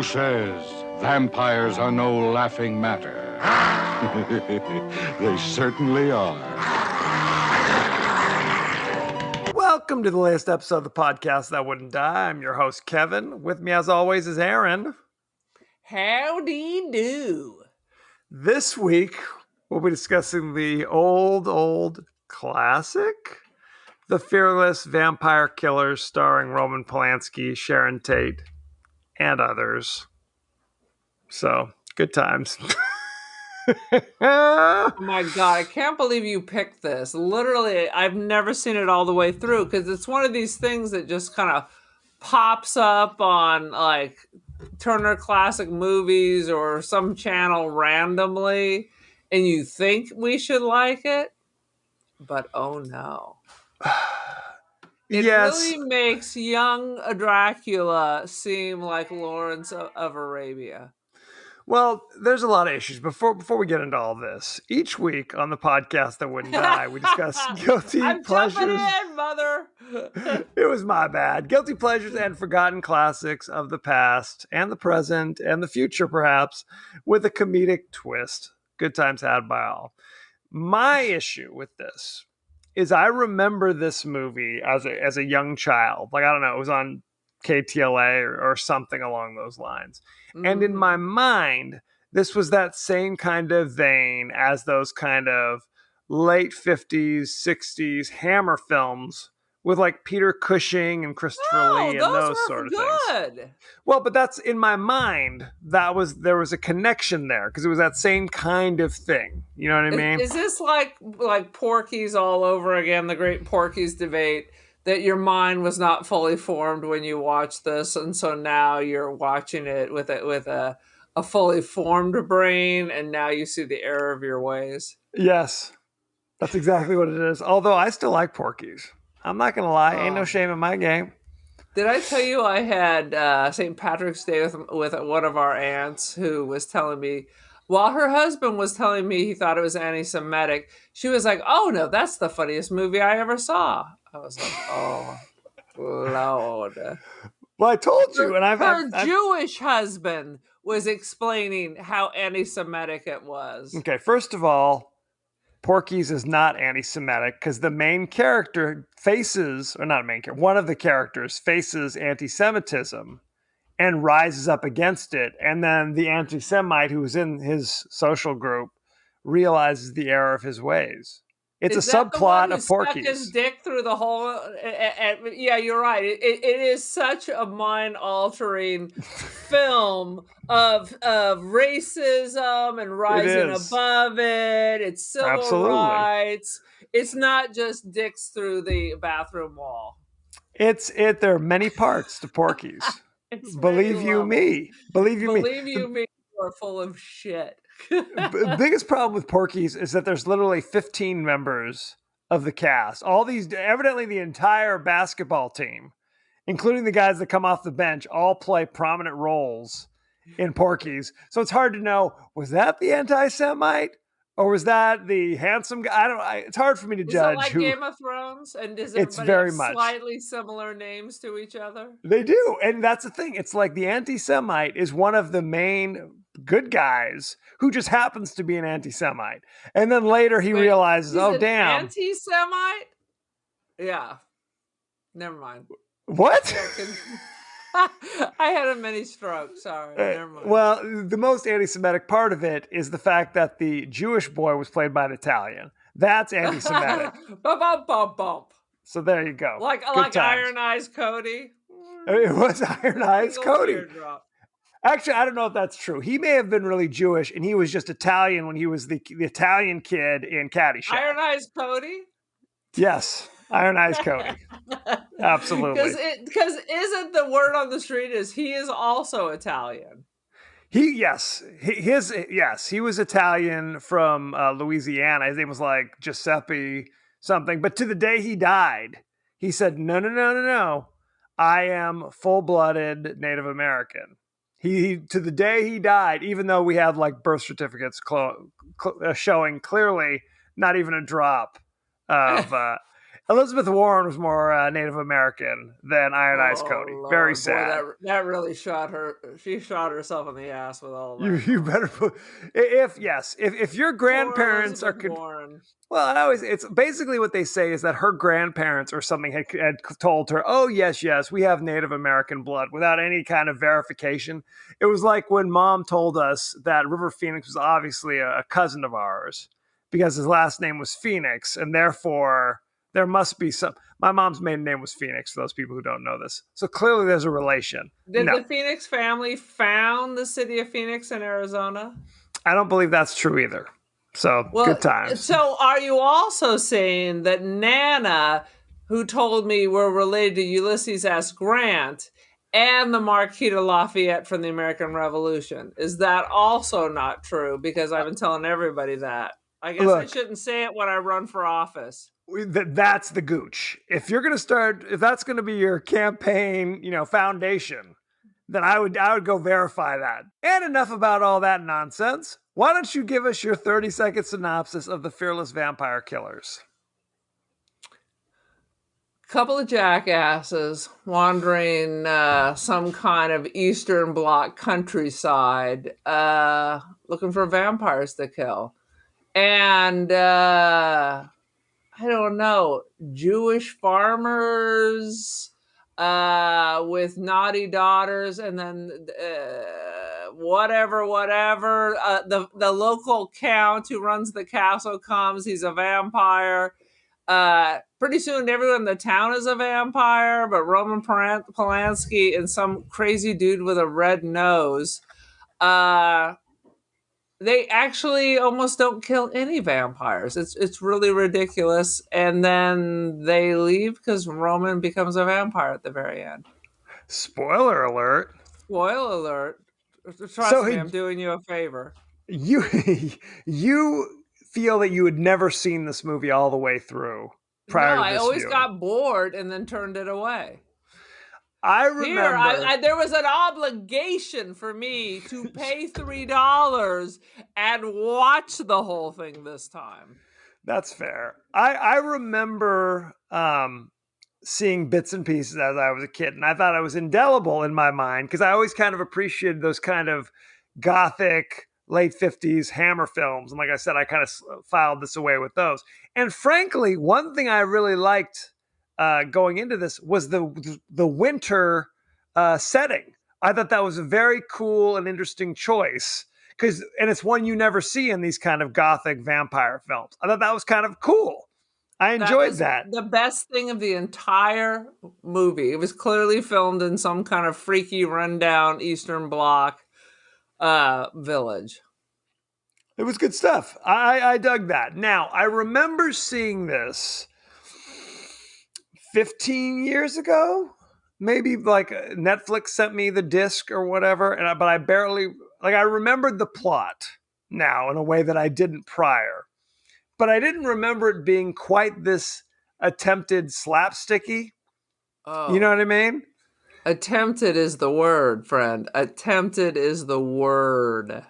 says vampires are no laughing matter? They certainly are. Welcome to the latest episode of the podcast That Wouldn't Die. I'm your host, Kevin. With me, as always, is Aaron. Howdy do. This week, we'll be discussing the old classic, The Fearless Vampire Killers, starring Roman Polanski, Sharon Tate, and others. So, good times. Oh my god, I can't believe you picked this. Literally, I've never seen it all the way through because it's one of these things that just kind of pops up on like Turner Classic Movies or some channel randomly, and you think we should like it, but oh no. It really makes young Dracula seem like Lawrence of Arabia. Well, there's a lot of issues. Before we get into all this, each week on the podcast That Wouldn't Die, we discuss guilty pleasures. I'm jumping in, mother. It was my bad. Guilty pleasures and forgotten classics of the past and the present and the future, perhaps, with a comedic twist. Good times had by all. My issue with this is I remember this movie as a young child. Like, I don't know, it was on KTLA or something along those lines. And in my mind, this was that same kind of vein as those kind of late 50s, 60s Hammer films with like Peter Cushing and Christopher Lee and those sort of things. Well, but that's in my mind, there was a connection there because it was that same kind of thing. You know what I mean? Is this like Porky's all over again, the great Porky's debate? That your mind was not fully formed when you watched this, and so now you're watching it with a fully formed brain, and now you see the error of your ways. Yes, that's exactly what it is. Although I still like Porky's. I'm not gonna lie, ain't no shame in my game. Did I tell you I had St. Patrick's Day with one of our aunts who was telling me, while her husband was telling me he thought it was anti-Semitic, she was like, "Oh no, that's the funniest movie I ever saw." I was like, "Oh, Lord." Well, I told you, and her Jewish husband was explaining how anti-Semitic it was. Okay, first of all, Porky's is not anti-Semitic because the main character one of the characters faces anti-Semitism and rises up against it, and then the anti-Semite who's in his social group realizes the error of his ways. It's a subplot of Porky's. Stuck his dick through the hole. Yeah, you're right. It is such a mind-altering film of racism and rising above it. It's civil rights. It's not just dicks through the bathroom wall. There are many parts to Porky's. Believe you me. You are full of shit. The biggest problem with Porky's is that there's literally 15 members of the cast. All these, evidently the entire basketball team, including the guys that come off the bench, all play prominent roles in Porky's. So it's hard to know, was that the anti-Semite or was that the handsome guy? It's hard for me to judge. Is it like Game of Thrones? And does everybody have slightly similar names to each other? They do. And that's the thing. It's like the anti-Semite is one of the main good guys who just happens to be an anti-Semite. And then later he realizes, damn. Anti-Semite? Yeah. Never mind. What? I had a mini stroke. Sorry. Never mind. Well, the most anti-Semitic part of it is the fact that the Jewish boy was played by an Italian. That's anti-Semitic. Bump. So there you go. Like Iron Eyes Cody? It was Iron Eyes Cody. Actually, I don't know if that's true. He may have been really Jewish, and he was just Italian when he was the Italian kid in Caddyshack. Iron Eyes Cody? Yes, Iron Eyes Cody. Absolutely. Because isn't the word on the street is he is also Italian? He was Italian from Louisiana. His name was like Giuseppe something. But to the day he died, he said, no. I am full-blooded Native American. He to the day he died, even though we have like birth certificates showing clearly not even a drop of Elizabeth Warren was more Native American than Iron Eyes Oh Cody. Very Lord, boy, sad. that really shot her. She shot herself in the ass with all You that you better nonsense. put if your Poor grandparents are Elizabeth Warren. well, I always it's basically what they say is that her grandparents or something had told her, "Oh yes, yes, we have Native American blood," without any kind of verification. It was like when Mom told us that River Phoenix was obviously a cousin of ours because his last name was Phoenix, and therefore there must be some. My mom's maiden name was Phoenix. For those people who don't know this, so clearly there's a relation. Did No, the Phoenix family found the city of Phoenix in Arizona? I don't believe that's true either. So Well, good times. so are you also saying that Nana, who told me we're related to Ulysses S. Grant and the Marquis de Lafayette from the American Revolution, is that also not true? Because I've been telling everybody that. I guess I Look, shouldn't say it when I run for office. that's the gooch. If you're gonna start, if that's gonna be your campaign, foundation, then I would go verify that. And enough about all that nonsense. Why don't you give us your 30-second synopsis of the Fearless Vampire Killers? Couple of jackasses wandering some kind of Eastern Bloc countryside, looking for vampires to kill. And I don't know, Jewish farmers with naughty daughters, and then whatever. The local count who runs the castle comes. He's a vampire. Pretty soon, everyone in the town is a vampire, but Roman Polanski and some crazy dude with a red nose. They actually almost don't kill any vampires. It's really ridiculous. And then they leave because Roman becomes a vampire at the very end. Spoiler alert. Spoiler alert. Trust So me, I'm doing you a favor. you you feel that you had never seen this movie all the way through prior No, to I this always viewing. got bored and then turned it away. I Here, remember. there was an obligation for me to pay $3 and watch the whole thing this time. That's fair. I remember seeing bits and pieces as I was a kid, and I thought it was indelible in my mind because I always kind of appreciated those kind of gothic late 50s Hammer films. And like I said, I kind of filed this away with those. And frankly, one thing I really liked going into this was the winter setting. I thought that was a very cool and interesting choice and it's one you never see in these kind of gothic vampire films. I thought that was kind of cool. I enjoyed that. The best thing of the entire movie. It was clearly filmed in some kind of freaky, rundown Eastern Bloc village. It was good stuff. I dug that. Now, I remember seeing this 15 years ago. Maybe like Netflix sent me the disc or whatever, but I barely I remembered the plot now in a way that I didn't prior. But I didn't remember it being quite this attempted slapsticky. Oh. You know what I mean? Attempted is the word, friend. Attempted is the word.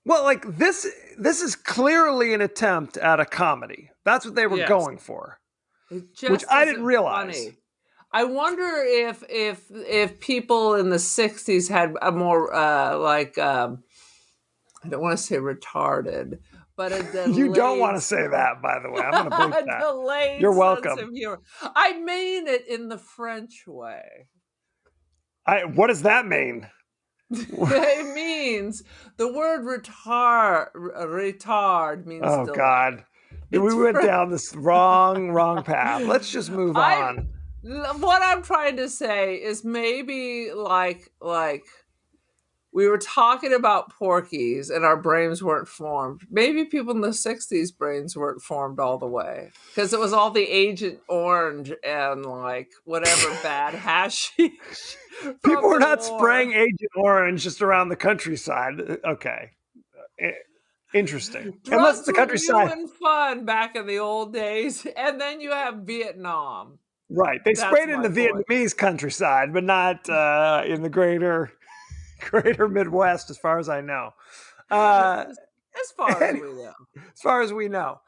Well, like this is clearly an attempt at a comedy. That's what they were going for. Which I didn't realize. Funny. I wonder if people in the 60s had a more I don't want to say retarded, but a delayed, you don't want to say that, by the way. I'm going to bleep that. Delayed You're welcome. Sense of humor. I mean it in the French way. What does that mean? It means the word retard means. Oh delay. God, we went down this wrong path. Let's just move on. What I'm trying to say is maybe like we were talking about Porky's and our brains weren't formed. Maybe people in the 60s brains weren't formed all the way because it was all the Agent Orange and like whatever bad hashish. People were not spraying Agent Orange just around the countryside. Okay. Interesting. Drugs unless it's the countryside. Were new and fun back in the old days. And then you have Vietnam. Right. They sprayed in the Vietnamese countryside, but not in the greater Midwest, as far as I know. As far as we know. As far as we know.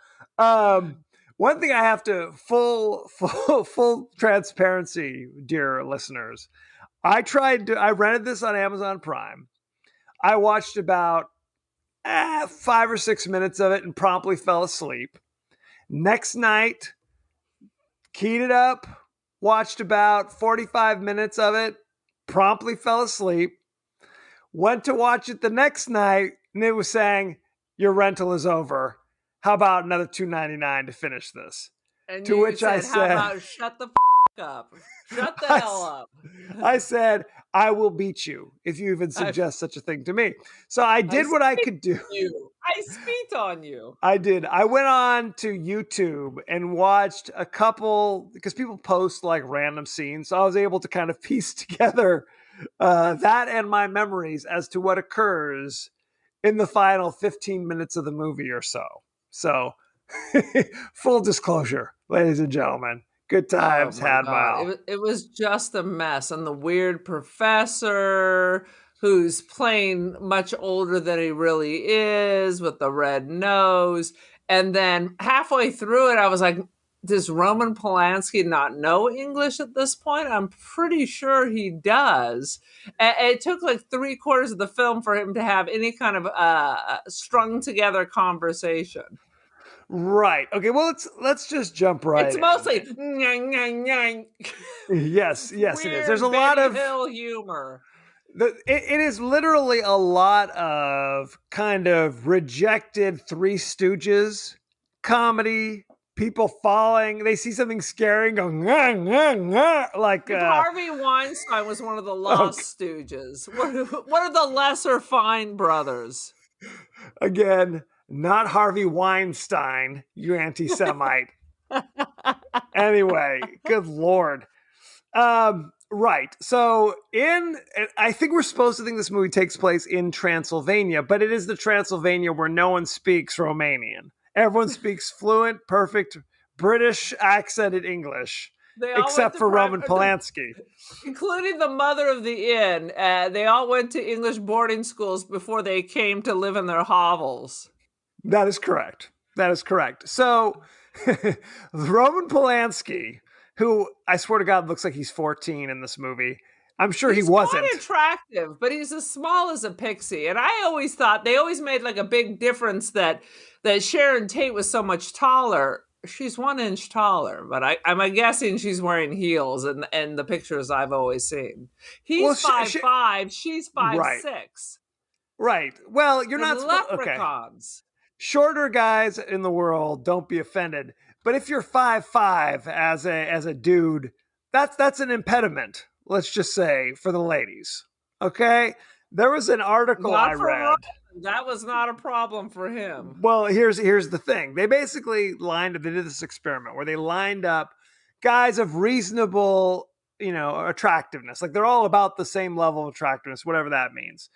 One thing I have to full transparency, dear listeners. I rented this on Amazon Prime. I watched about 5 or 6 minutes of it and promptly fell asleep. Next night, keyed it up, watched about 45 minutes of it, promptly fell asleep. Went to watch it the next night, and it was saying, "Your rental is over. How about another $2.99 to finish this?" And To you which I said, "How said, about shut the up? Shut the I hell up." I said, "I will beat you if you even I suggest such a thing to me." So I I did what I spit could do. on you. I spit on you. I did. I went on to YouTube and watched a couple because people post like random scenes. So I was able to kind of piece together that and my memories as to what occurs in the final 15 minutes of the movie or so. So, full disclosure, ladies and gentlemen, good Oh times my had by god. all. It was just a mess. And the weird professor who's playing much older than he really is with the red nose. And then halfway through it, I was like, does Roman Polanski not know English at this point? I'm pretty sure he does. It took like 3/4 of the film for him to have any kind of strung together conversation. Right. Okay. Well, let's just jump right It's mostly in. nyang, nyang, nyang. Yes, yes, it is. There's a Weird lot Benny of Hill humor. it is literally a lot of kind of rejected Three Stooges comedy. People falling, they see something scary, and go "Ngah, ngah, ngah," like If Harvey Weinstein was one of the oh, Lost Stooges, what are the lesser Fine brothers? again, not Harvey Weinstein, you anti-Semite. Anyway, good lord. Right. So I think we're supposed to think this movie takes place in Transylvania, but it is the Transylvania where no one speaks Romanian. Everyone speaks fluent, perfect British accented English, They all went except to for Roman Polanski. including the mother of the inn. They all went to English boarding schools before they came to live in their hovels. That is correct. That is correct. So Roman Polanski, who I swear to God looks like he's 14 in this movie. I'm sure He's he wasn't. quite attractive, but he's as small as a pixie. And I always thought they always made like a big difference that Sharon Tate was so much taller. She's 1 inch taller, but I'm guessing she's wearing heels and the pictures I've always seen. Well, He's 5'5", she's right. 5'6". Right. Well, you're They're not supposed. Okay. leprechauns. Shorter guys in the world, don't be offended. But if you're 5'5" as a dude, that's an impediment. Let's just say for the ladies. Okay. There was an article I Not for read. Roman. That was not a problem for him. Well, here's the thing. They basically they did this experiment where they lined up guys of reasonable, attractiveness. Like they're all about the same level of attractiveness, whatever that means.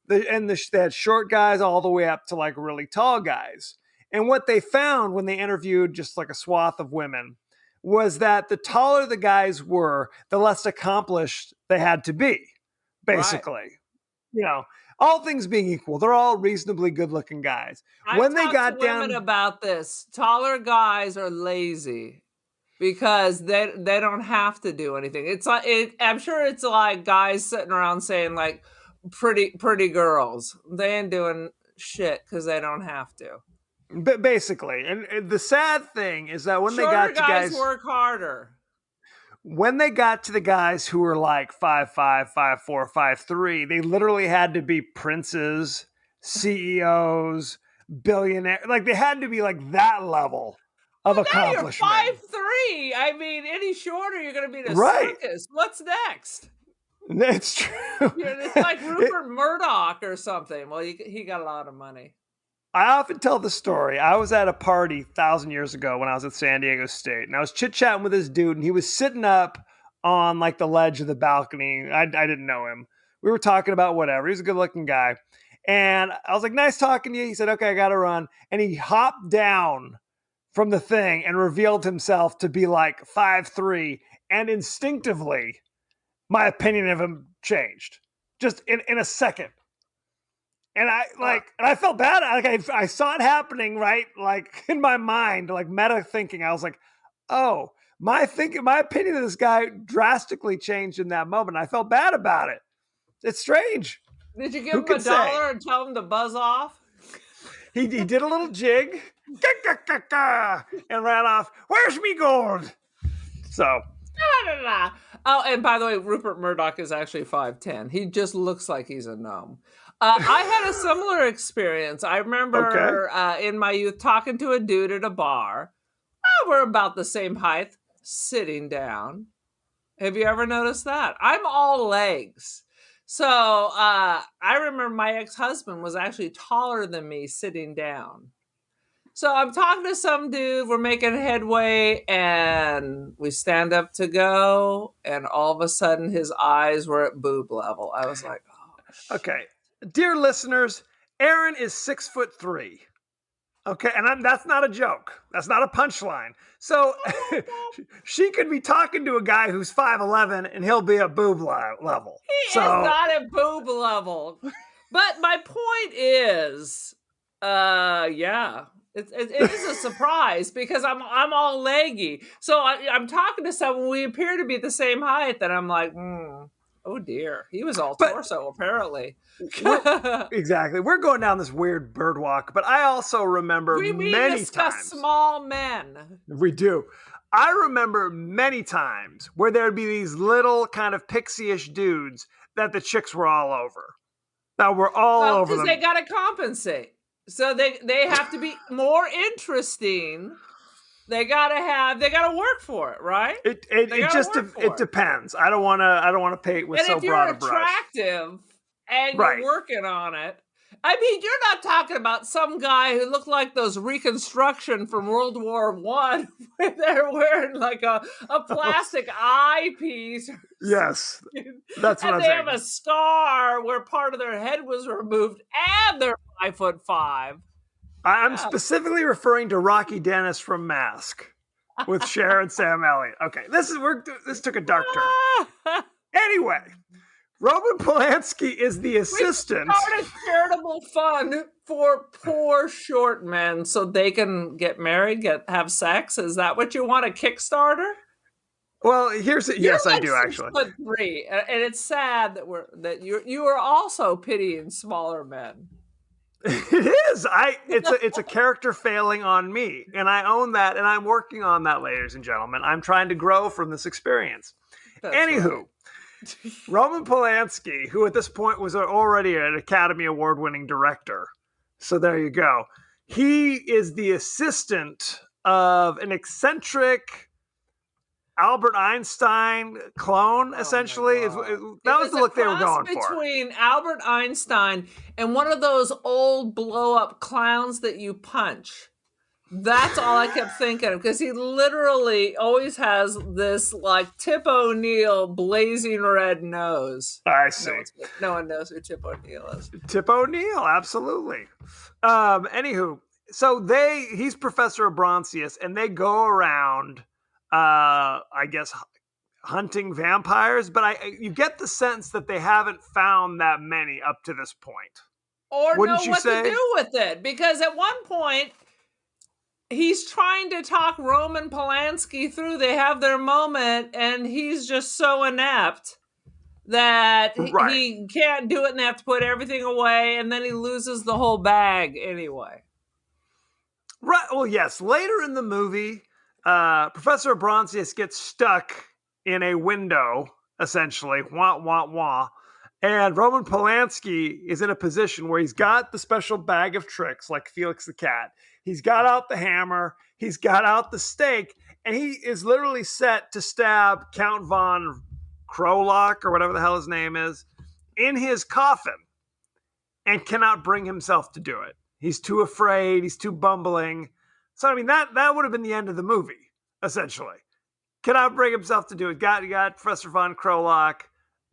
They had short guys all the way up to like really tall guys. And what they found when they interviewed just like a swath of women was that the taller the guys were, the less accomplished they had to be, basically. Right. All things being equal, they're all reasonably good-looking guys. When they got down, women about this, taller guys are lazy because they don't have to do anything. It's like I'm sure it's like guys sitting around saying like pretty girls. They ain't doing shit because they don't have to. But basically, and the sad thing is that when Shorter they got to guys work harder. When they got to the guys who were like 5'5", 5'4", 5'3", they literally had to be princes, CEOs, billionaires. Like they had to be like that level of accomplishment. Now you're 5'3". I mean, any shorter, you're going to be in a circus. What's next? It's true. It's like Rupert Murdoch or something. Well, he got a lot of money. I often tell the story. I was at a party 1,000 years ago when I was at San Diego State, and I was chit-chatting with this dude, and he was sitting up on like the ledge of the balcony. I didn't know him. We were talking about whatever. He was a good-looking guy. And I was like, nice talking to you. He said, okay, I got to run. And he hopped down from the thing and revealed himself to be like 5'3", and instinctively, my opinion of him changed. Just in a second. And I felt bad. Like I saw it happening, right? Like in my mind, like meta thinking. I was like, oh, my opinion of this guy drastically changed in that moment. I felt bad about it. It's strange. Did you give him $1 and tell him to buzz off? He did a little jig and ran off. Where's me gold? So. Oh, and by the way, Rupert Murdoch is actually 5'10". He just looks like he's a gnome. I had a similar experience. I remember in my youth talking to a dude at a bar. We're about the same height, sitting down. Have you ever noticed that? I'm all legs. So I remember my ex-husband was actually taller than me sitting down. So I'm talking to some dude, we're making headway, and we stand up to go, and all of a sudden his eyes were at boob level. I was like, oh. Okay. Dear listeners, Aaron is 6'3". Okay, and that's not a joke. That's not a punchline. So she could be talking to a guy who's 5'11", and he'll be at boob level. He is not at boob level. But my point is, yeah. It is a surprise because I'm all leggy. So I'm talking to someone, we appear to be the same height, and I'm like, oh dear, he was all torso apparently. Exactly. We're going down this weird bird walk, but I also remember many times. Small men. We do. I remember many times where there'd be these little kind of pixie-ish dudes that the chicks were all over. That were all over them. Because they got to compensate. So they have to be more interesting. They gotta work for it, right? It depends. I don't want to paint with so broad a brush. And if you're attractive and you're working on it, I mean, you're not talking about some guy who looked like those reconstruction from World War I, where they're wearing like a plastic eyepiece. Yes, that's what I'm saying. And they have a scar where part of their head was removed, and they're 5'5". I'm specifically referring to Rocky Dennis from Mask with Cher and Sam Elliott. Okay, this took a dark turn. Anyway, Roman Polanski is the assistant. We started charitable fund for poor short men so they can get married, have sex. Is that what you want, a Kickstarter? Well, yes, I do actually. 6'3", and it's sad that you are also pitying smaller men. It is. It's a character failing on me, and I own that, and I'm working on that, ladies and gentlemen. I'm trying to grow from this experience. Anywho, right. Roman Polanski, who at this point was already an Academy Award-winning director, so there you go. He is the assistant of an eccentric Albert Einstein clone, essentially. That was the look they were going for. Between Albert Einstein and one of those old blow-up clowns that you punch. That's all I kept thinking of, because he literally always has this like Tip O'Neill blazing red nose. I see. No one knows who Tip O'Neill is. Tip O'Neill, absolutely. Anywho, so he's Professor Abronsius, and they go around I guess hunting vampires, but you get the sense that they haven't found that many up to this point. Or know what to do with it, because at one point he's trying to talk Roman Polanski through. They have their moment, and he's just so inept that he can't do it, and they have to put everything away, and then he loses the whole bag anyway. Right. Well, yes. Later in the movie, Professor Abronsius gets stuck in a window, essentially, and Roman Polanski is in a position where he's got the special bag of tricks, like Felix the Cat. He's got out the hammer, he's got out the stake, and he is literally set to stab Count von Krolock, or whatever the hell his name is, in his coffin, and cannot bring himself to do it. He's too afraid, he's too bumbling. So, I mean, that would have been the end of the movie, essentially. Cannot bring himself to do it. Got Professor von Krolock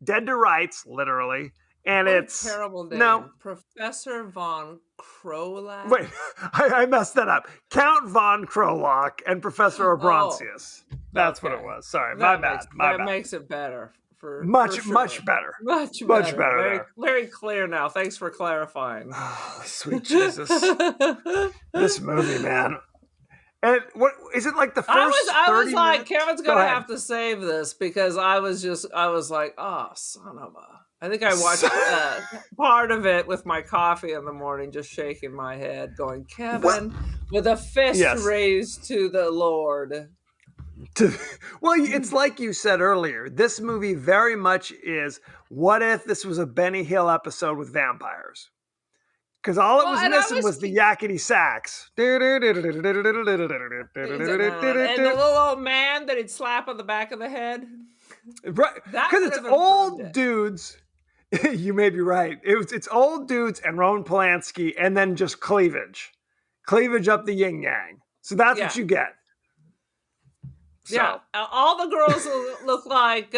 dead to rights, literally. And it's a terrible name. No. Professor von Krolock? Wait, I messed that up. Count von Krolock and Professor Abronsius. That's what it was. Sorry, my bad. That makes it better. Much sure. much better. Much Much better Very, there. very clear now. Thanks for clarifying. Oh, sweet Jesus. This movie, man. And what is it like the first I 30 was like, minutes? Kevin's Go gonna ahead. have to save this because I was like, oh, son of a. I think I watched part of it with my coffee in the morning, just shaking my head, going, Kevin, with a fist Yes. raised to the Lord. Well, it's like you said earlier. This movie very much is, what if this was a Benny Hill episode with vampires? Because all it was missing was the yakety sax. And the little old man that he'd slap on the back of the head. Right. Because it's old dudes. You may be right. It's old dudes and Roman Polanski, and then just cleavage up the yin yang. So that's what you get. So. Yeah, all the girls look like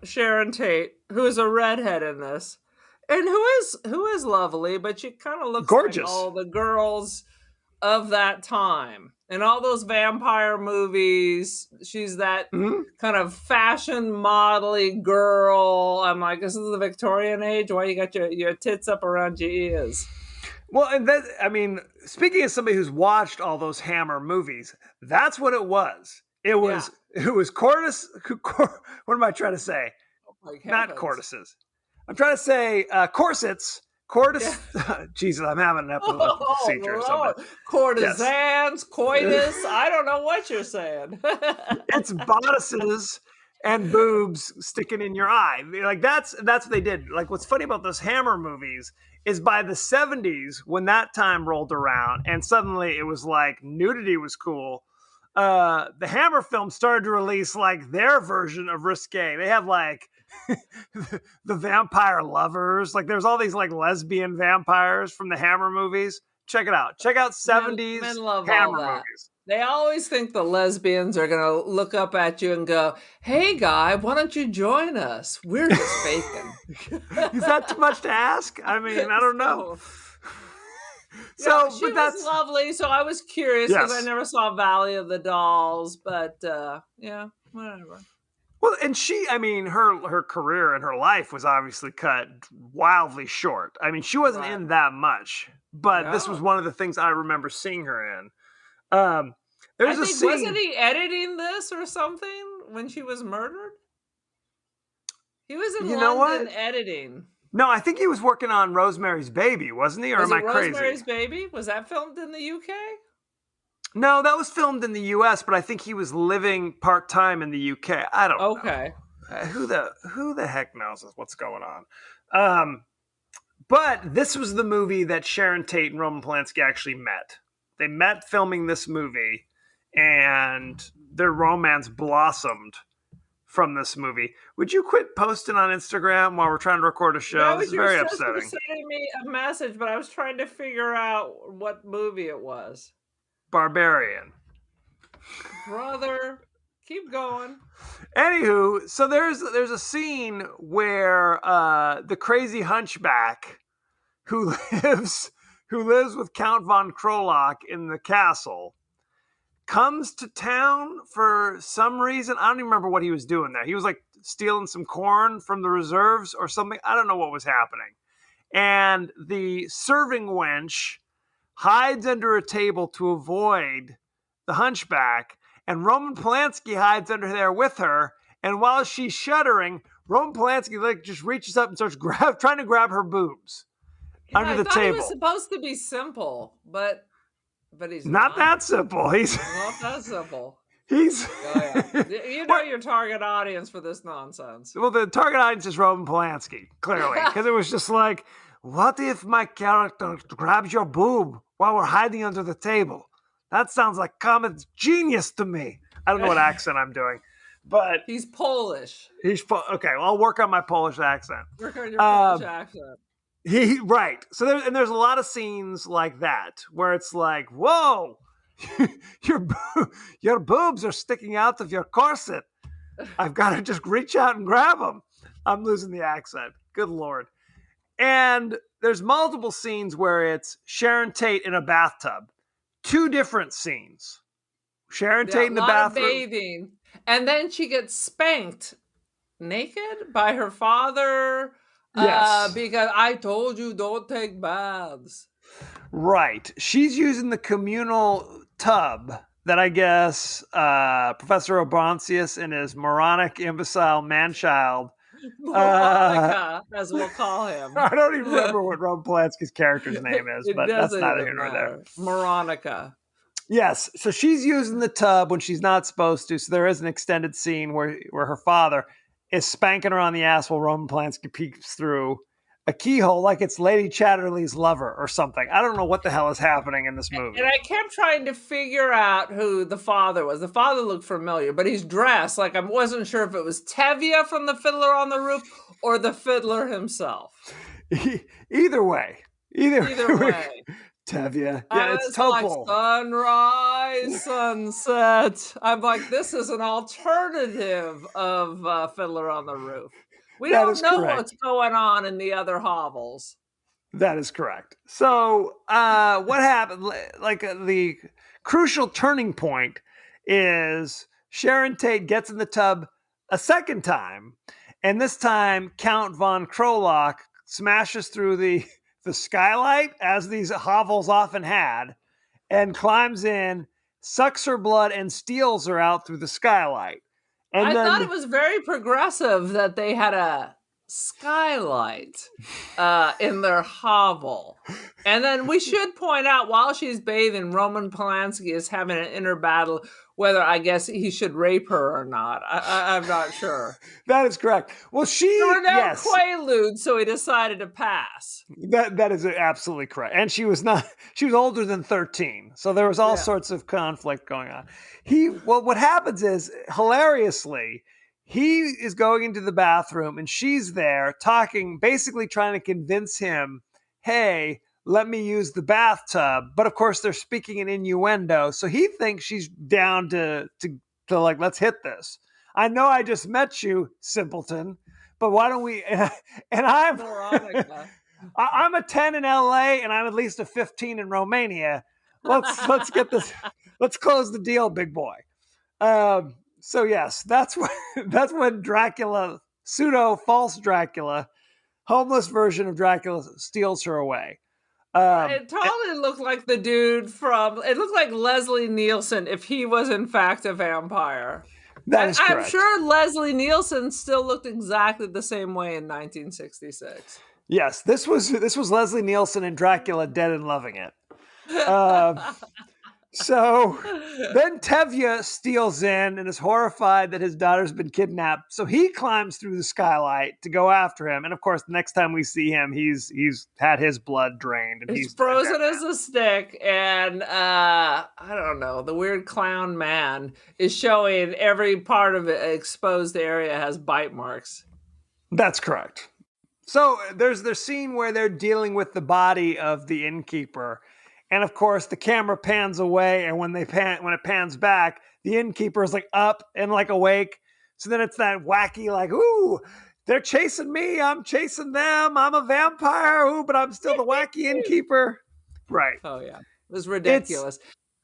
Sharon Tate, who is a redhead in this, and who is lovely, but she kind of looks gorgeous. Like all the girls of that time. In all those vampire movies, she's that kind of fashion modelly girl. I'm like, this is the Victorian age. Why you got your tits up around your ears? Well, and that, I mean, speaking as somebody who's watched all those Hammer movies, that's what it was. It was Cordis. What am I trying to say? Oh, not Cordises. I'm trying to say corsets. Cordis. Jesus, I'm having an epileptic seizure or something. Courtesans, coitus. I don't know what you're saying. It's bodices and boobs sticking in your eye. Like that's what they did. Like what's funny about those Hammer movies is by the 70s, when that time rolled around and suddenly it was like nudity was cool. The Hammer films started to release like their version of risque. They have like the vampire lovers. Like there's all these like lesbian vampires from the Hammer movies. Check it out. Check out 70s men love Hammer all that. movies. They always think the lesbians are going to look up at you and go, hey, guy, why don't you join us? We're just faking. Is that too much to ask? I mean, I don't know. So she was lovely, so I was curious because I never saw Valley of the Dolls, but yeah, whatever. Well, and she, I mean, her career and her life was obviously cut wildly short. I mean, she wasn't in that much, but this was one of the things I remember seeing her in. There's a scene. Wasn't he editing this or something when she was murdered? He was in London editing. No, I think he was working on Rosemary's Baby, wasn't he? Or am I crazy? Rosemary's Baby? Was that filmed in the UK? No, that was filmed in the US, but I think he was living part-time in the UK. I don't know. Okay. Who the heck knows what's going on? But this was the movie that Sharon Tate and Roman Polanski actually met. They met filming this movie, and their romance blossomed from this movie. Would you quit posting on Instagram while we're trying to record a show? It's very upsetting. You were sending me a message, but I was trying to figure out what movie it was. Barbarian. Brother, keep going. Anywho, so there's a scene where the crazy hunchback who lives with Count von Krolak in the castle comes to town for some reason. I don't even remember what he was doing there. He was like stealing some corn from the reserves or something. I don't know what was happening. And the serving wench hides under a table to avoid the hunchback, and Roman Polanski hides under there with her. And while she's shuddering, Roman Polanski like just reaches up and starts trying to grab her boobs under the table. He was supposed to be simple, but he's not that simple. He's not that simple. He's you know your target audience for this nonsense. Well, the target audience is Roman Polanski, clearly, because it was just like, what if my character grabs your boob while we're hiding under the table? That sounds like common genius to me. I don't know what accent I'm doing, but he's Polish. Okay. Well, I'll work on my Polish accent. Work on your Polish accent. Right. So there's a lot of scenes like that where it's like, whoa, your boobs are sticking out of your corset. I've got to just reach out and grab them. I'm losing the accent. Good Lord. And there's multiple scenes where it's Sharon Tate in a bathtub. 2 different scenes. Sharon Tate in the bathroom. Bathing. And then she gets spanked naked by her father. Yes. Because I told you don't take baths. Right. She's using the communal tub that I guess Professor Oboncius and his moronic imbecile man-child. Veronica, as we'll call him. I don't even remember what Roman Polanski's character's name is, It but that's doesn't neither even here nor there. matter. Veronica. Yes, so she's using the tub when she's not supposed to. So there is an extended scene where her father is spanking her on the ass while Roman Polanski peeks through a keyhole like it's Lady Chatterley's lover or something. I don't know what the hell is happening in this movie. And I kept trying to figure out who the father was. The father looked familiar, but he's dressed like I wasn't sure if it was Tevye from The Fiddler on the Roof or the fiddler himself. Either way. Either way. Tevye. Yeah, it's Topol. Like sunrise, sunset. I'm like, this is an alternative of Fiddler on the Roof. We don't know what's going on in the other hovels. That is correct. So what happened? Like the crucial turning point is Sharon Tate gets in the tub a second time, and this time Count von Krolock smashes through the skylight, as these hovels often had, and climbs in, sucks her blood, and steals her out through the skylight. And I thought it was very progressive that they had a skylight in their hovel. And then we should point out, while she's bathing, Roman Polanski is having an inner battle whether, I guess, he should rape her or not. I'm not sure. That is correct. Well, there were no quaaludes, so he decided to pass. That is absolutely correct. And she was older than 13. So there was all sorts of conflict going on. What happens is, hilariously, he is going into the bathroom and she's there talking, basically trying to convince him, hey, let me use the bathtub. But of course they're speaking in innuendo. So he thinks she's down to like, let's hit this. I know I just met you, simpleton, but why don't we, and I'm a 10 in LA and I'm at least a 15 in Romania. Let's get this. Let's close the deal, big boy. So yes, that's when Dracula, pseudo false Dracula, homeless version of Dracula, steals her away. It totally looked like the dude it looked like Leslie Nielsen if he was in fact a vampire. That is correct. I'm sure Leslie Nielsen still looked exactly the same way in 1966. Yes, this was Leslie Nielsen and Dracula dead and loving it. So then Tevye steals in and is horrified that his daughter's been kidnapped. So he climbs through the skylight to go after him. And of course, the next time we see him, he's had his blood drained. And he's frozen as a stick. And I don't know, the weird clown man is showing every part of the exposed area has bite marks. That's correct. So there's the scene where they're dealing with the body of the innkeeper. And of course, the camera pans away, and when it pans back, the innkeeper is like up and like awake. So then it's that wacky, like, ooh, they're chasing me, I'm chasing them, I'm a vampire, ooh, but I'm still the wacky innkeeper. Right. Oh yeah, it was ridiculous.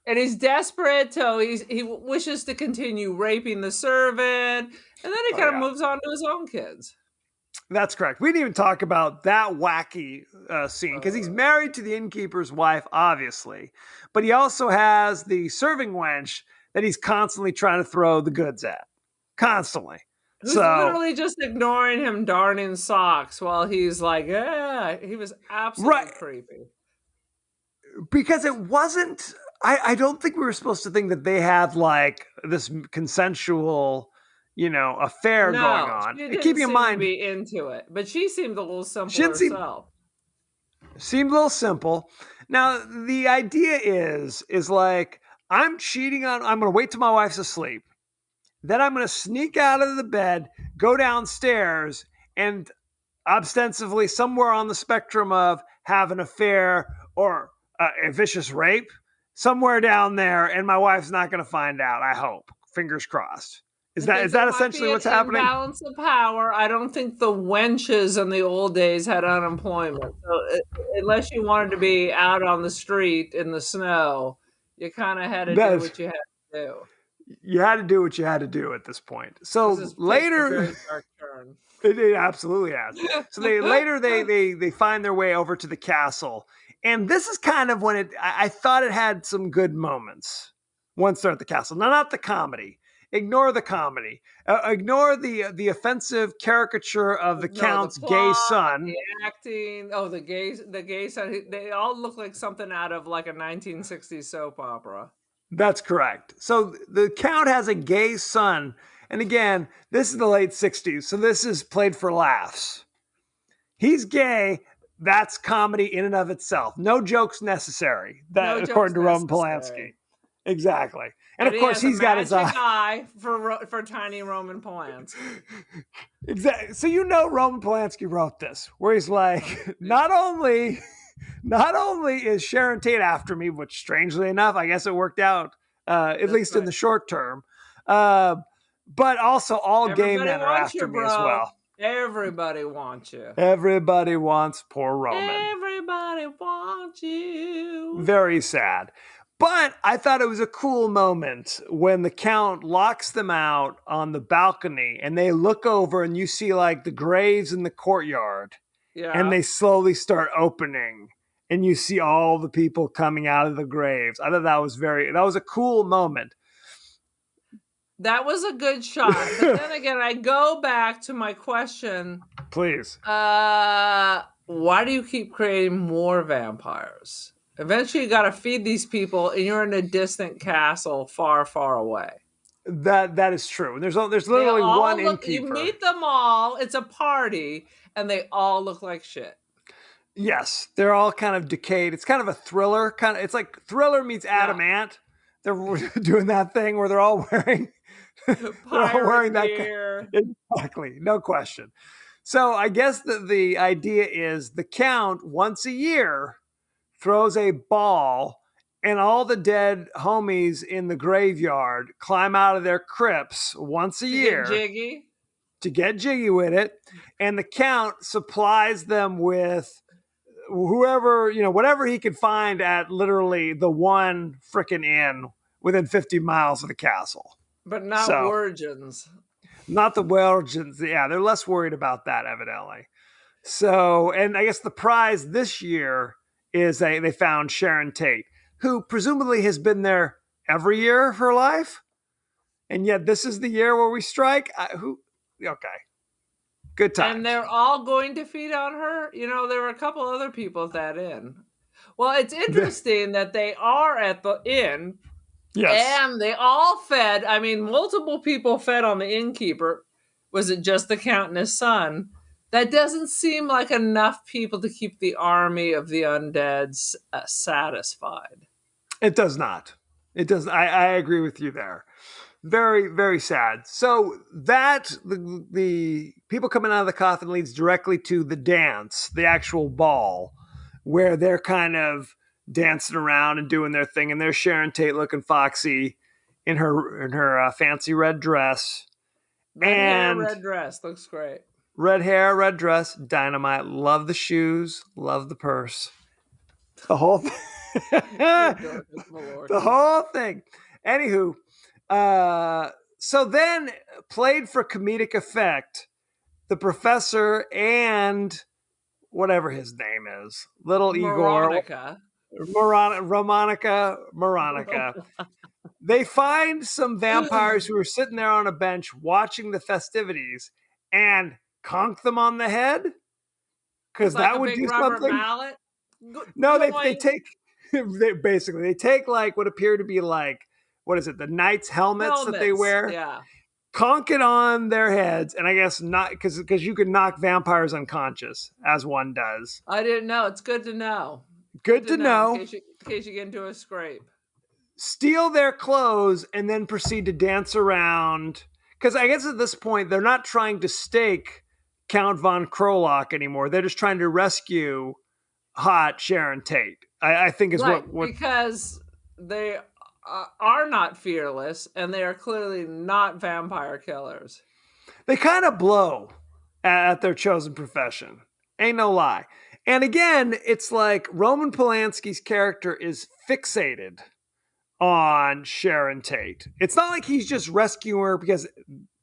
And he's desperate, so he wishes to continue raping the servant, and then he kind of moves on to his own kids. That's correct. We didn't even talk about that wacky scene because he's married to the innkeeper's wife, obviously. But he also has the serving wench that he's constantly trying to throw the goods at. Constantly. Who's literally just ignoring him darning socks while he's like, he was absolutely creepy. Because it wasn't, I don't think we were supposed to think that they had like this consensual affair going on. She didn't seem to be into it, but she seemed a little simple herself. Seemed a little simple. Now, the idea is like, I'm going to wait till my wife's asleep. Then I'm going to sneak out of the bed, go downstairs, and ostensibly somewhere on the spectrum of have an affair or a vicious rape, somewhere down there, and my wife's not going to find out, I hope. Fingers crossed. Is that essentially what's happening? Balance of power. I don't think the wenches in the old days had unemployment. So unless you wanted to be out on the street in the snow, you kind of had to do what you had to do. You had to do what you had to do at this point. So later, turn. It absolutely has. So they find their way over to the castle, and this is kind of when I thought it had some good moments. Once they're at the castle, no, not the comedy. Ignore the comedy. Ignore the offensive caricature of the No, the Count's gay plot, son. the acting. Oh, the gay side. They all look like something out of like a 1960s soap opera. That's correct. So the Count has a gay son. And again, this is the late 60s. So this is played for laughs. He's gay. That's comedy in and of itself. No jokes necessary. No According to Roman necessary. Polanski. Exactly. And of he course, has he's got his eye for tiny Roman Polanski. Exactly. So Roman Polanski wrote this, where he's like, not only is Sharon Tate after me, which strangely enough, I guess it worked out, at least in the short term, but also all gay men are after me as well. Everybody wants you. Everybody wants poor Roman. Everybody wants you. Very sad. But I thought it was a cool moment when the Count locks them out on the balcony and they look over and you see like the graves in the courtyard. Yeah. And they slowly start opening and you see all the people coming out of the graves. I thought that was a cool moment. That was a good shot. But then again, I go back to my question. Please. Why do you keep creating more vampires? Eventually, you got to feed these people, and you're in a distant castle far, far away. That is true. There's literally one innkeeper. You meet them all. It's a party, and they all look like shit. Yes, they're all kind of decayed. It's kind of a thriller. It's like Thriller meets Adam Ant. They're doing that thing where they're all wearing that gear. Exactly, no question. So I guess the idea is the Count once a year throws a ball, and all the dead homies in the graveyard climb out of their crypts once a year to get jiggy with it, and the Count supplies them with whatever he could find at literally the one frickin' inn within 50 miles of the castle. But not virgins. Not the virgins. Yeah, they're less worried about that, evidently. So, and I guess the prize this year is they found Sharon Tate, who presumably has been there every year of her life. And yet this is the year where we strike. Okay. Good time. And they're all going to feed on her. There were a couple other people at that inn. Well, it's interesting that they are at the inn. Yes. And they all fed. I mean, multiple people fed on the innkeeper. Was it just the Count and his son? That doesn't seem like enough people to keep the army of the undead satisfied. It does not. It does. I agree with you there. Very, very sad. So the people coming out of the coffin leads directly to the dance, the actual ball, where they're kind of dancing around and doing their thing. And there's Sharon Tate looking foxy in her fancy red dress. Red hair, red dress. Looks great. Red hair, red dress, dynamite. Love the shoes, love the purse. The whole thing. The whole thing. Anywho, so then played for comedic effect, the professor and whatever his name is, little Veronica. Moranica. They find some vampires who are sitting there on a bench watching the festivities and conk them on the head because that would do something. Mallet? No, they take they take like what appear to be like, what is it, the knights' helmets that they wear, conk it on their heads, and I guess not because you can knock vampires unconscious as one does. I didn't know. It's good to know. Good to know. In case you get into a scrape. Steal their clothes and then proceed to dance around. Because I guess at this point, they're not trying to stake Count von Krolak anymore. They're just trying to rescue hot Sharon Tate. I think is what... Because they are not fearless and they are clearly not vampire killers. They kind of blow at their chosen profession. Ain't no lie. And again, it's like Roman Polanski's character is fixated on Sharon Tate. It's not like he's just rescuing her because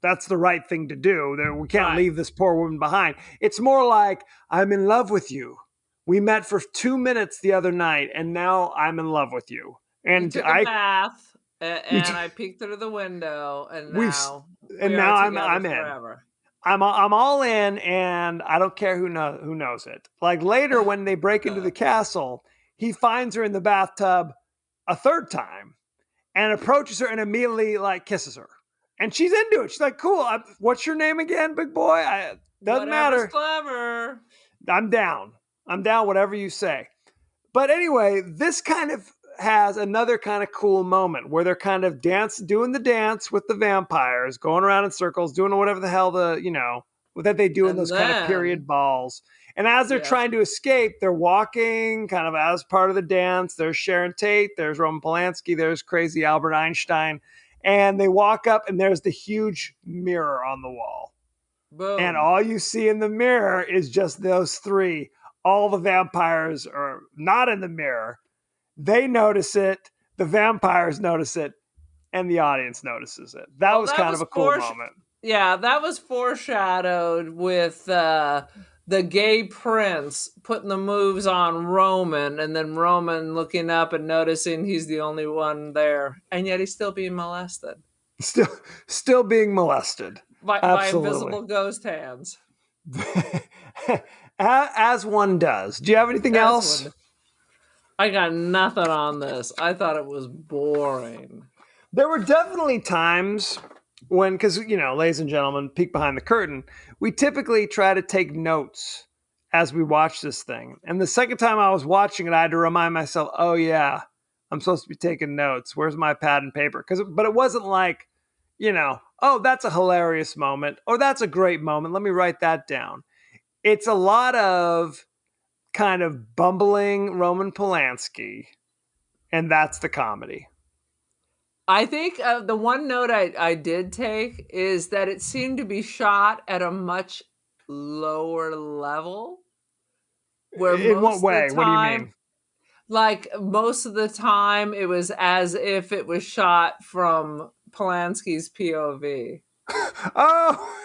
that's the right thing to do. We can't Right. leave this poor woman behind. It's more like, I'm in love with you. We met for 2 minutes the other night, and now I'm in love with you. You And took a bath, you and I peeked through the window, and we've, now we and are now together I'm in. forever. I'm all in, and I don't care who knows it. Like later when they break into the castle, he finds her in the bathtub a third time and approaches her and immediately like kisses her, and she's into it. She's like, "Cool. What's your name again, big boy? Doesn't Whatever's matter. clever. I'm down. I'm down. Whatever you say." But anyway, this kind of has another kind of cool moment where they're kind of doing the dance with the vampires, going around in circles, doing whatever the hell that they do in And those kind of period then, balls. And as they're yes, trying to escape, they're walking kind of as part of the dance. There's Sharon Tate, there's Roman Polanski, there's crazy Albert Einstein. And they walk up, and there's the huge mirror on the wall. And boom. all you see in the mirror is just those three. All the vampires are not in the mirror. They notice it, the vampires notice it, and the audience notices it. That Well, was that kind of was a cool moment. yeah, that was foreshadowed with the gay prince putting the moves on Roman, and then Roman looking up and noticing he's the only one there, and yet he's still being molested Still being molested. by Absolutely. invisible ghost hands. As one does. Do you have anything That's else? I got nothing on this. I thought it was boring. There were definitely times when, because, ladies and gentlemen, peek behind the curtain, we typically try to take notes as we watch this thing. And the second time I was watching it, I had to remind myself, oh, yeah, I'm supposed to be taking notes. Where's my pad and paper? But it wasn't like, oh, that's a hilarious moment, or that's a great moment. Let me write that down. It's a lot of kind of bumbling Roman Polanski, and that's the comedy. I think the one note I did take is that it seemed to be shot at a much lower level. Where In what most way? of the What do you time, mean? like most of the time, it was as if it was shot from Polanski's POV. Oh,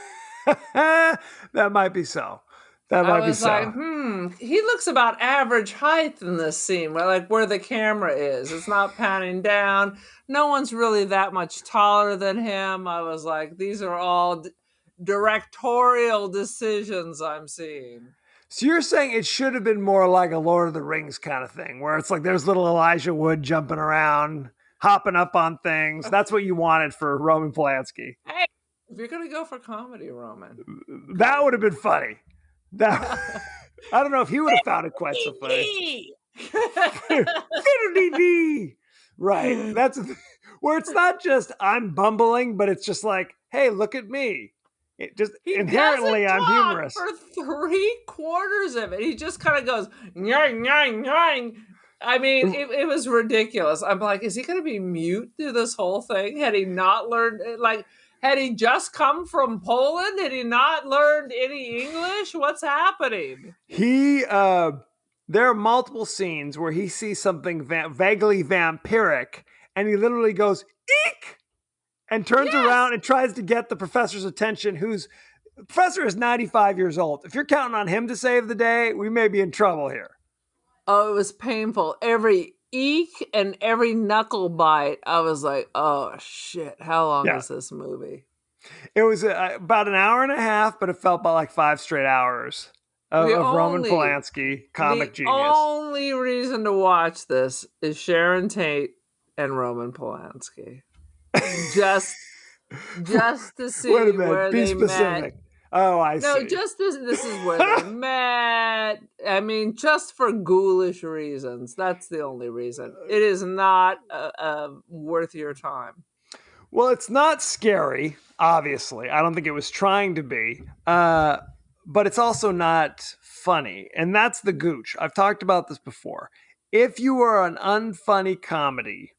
that might be so. That I might be was like, so. he looks about average height in this scene, where the camera is. It's not panning down. No one's really that much taller than him. I was like, these are all directorial decisions I'm seeing. So you're saying it should have been more like a Lord of the Rings kind of thing, where it's like there's little Elijah Wood jumping around, hopping up on things. That's what you wanted for Roman Polanski. Hey, if you're gonna go for comedy, Roman, That would have been funny. That I don't know if he would have found it quite so funny. Right. That's where it's not just I'm bumbling, but it's just like, hey, look at me. It just he inherently doesn't I'm talk humorous. for 3/4 of it. He just kind of goes nyang nyang nyang. I mean, it was ridiculous. I'm like, is he going to be mute through this whole thing? Had he not learned, had he just come from Poland? Had he not learned any English? What's happening? There are multiple scenes where he sees something vaguely vampiric, and he literally goes eek, and turns around and tries to get the professor's attention. The professor is 95 years old. If you're counting on him to save the day, we may be in trouble here. Oh, it was painful. Every eek and every knuckle bite, I was like, oh shit, how long is this movie? It was about an hour and a half, but it felt about like 5 straight hours of Roman Polanski, comic genius. The only reason to watch this is Sharon Tate and Roman Polanski. Just to see Wait a minute, where be they specific. met. Oh, I see. No, just this is where they met. I mean, just for ghoulish reasons. That's the only reason. It is not worth your time. Well, it's not scary, obviously. I don't think it was trying to be. But it's also not funny. And that's the gooch. I've talked about this before. If you are an unfunny comedy,